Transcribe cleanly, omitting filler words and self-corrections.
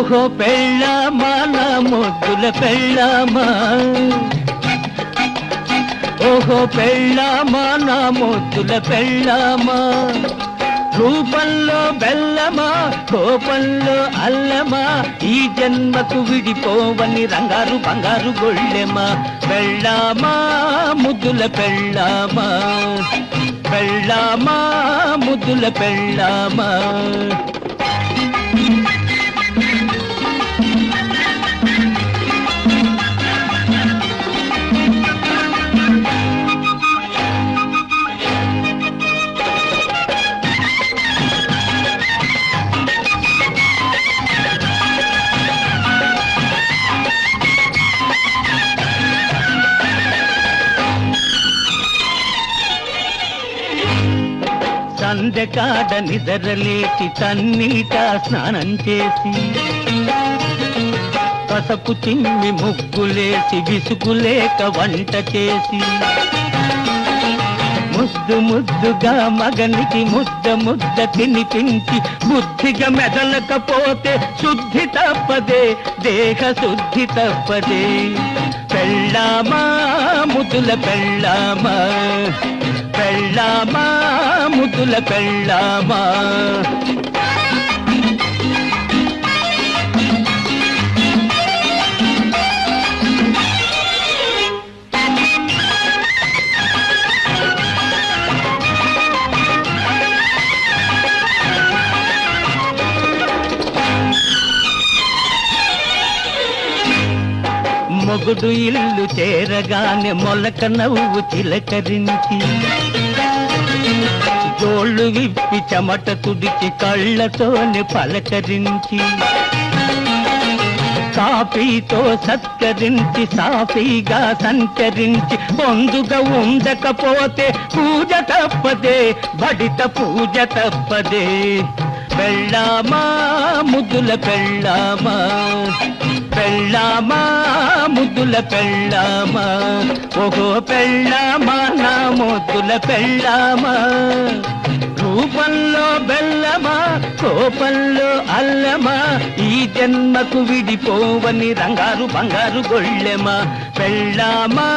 ఓహో పెళ్ళామా నా ముద్దుల పెళ్ళామా, ఓహో పెళ్ళామా నా ముద్దుల పెళ్ళామా, రూపంలో బెల్లమా కోపంలో అల్లమా, ఈ జన్మకు విడిపోవని రంగారు బంగారు గొళ్ళెమా, పెళ్ళామా ముద్దుల పెళ్ళామా, పెళ్ళామా ముద్దుల పెళ్ళామా. సందెకాడ నిద్రలేచి తన్నీట స్నానం చేసి, పసపు చిమ్మి ముగ్గులేసి విసుగులేక వంట చేసి, ముద్దు ముద్దుగా మగనికి ముద్ద ముద్ద తినిపించి, బుద్ధిగా మెదలకపోతే శుద్ధి తప్పదే దేహ శుద్ధి తప్పదే, పెళ్ళామా ముద్దుల పెళ్ళామా, పెళ్ళామా ముద్దుల పెళ్ళామా. మొగుడు ఇల్లు చేరగానే మొలక నవ్వు చిలకరించి, జోళ్ళు విప్పి చెమట తుడిచి కళ్ళతోనే పలకరించి, కాఫీతో సత్కరించి సాఫీగా సంచరించి, పొందుగా ఉండకపోతే పూజ తప్పదే బడిత పూజ తప్పదే, పెళ్ళామా ముద్దుల పెళ్ళామా, పెళ్ళామా ముద్దుల పెళ్ళామా, ఓహో పెళ్ళామా నా ముద్దుల పెళ్ళామా, రూపంలో బెల్లమా కోపంలో అల్లమా, ఈ జన్మకు విడిపోవని రంగారు బంగారు గొళ్ళెమా, పెళ్ళామా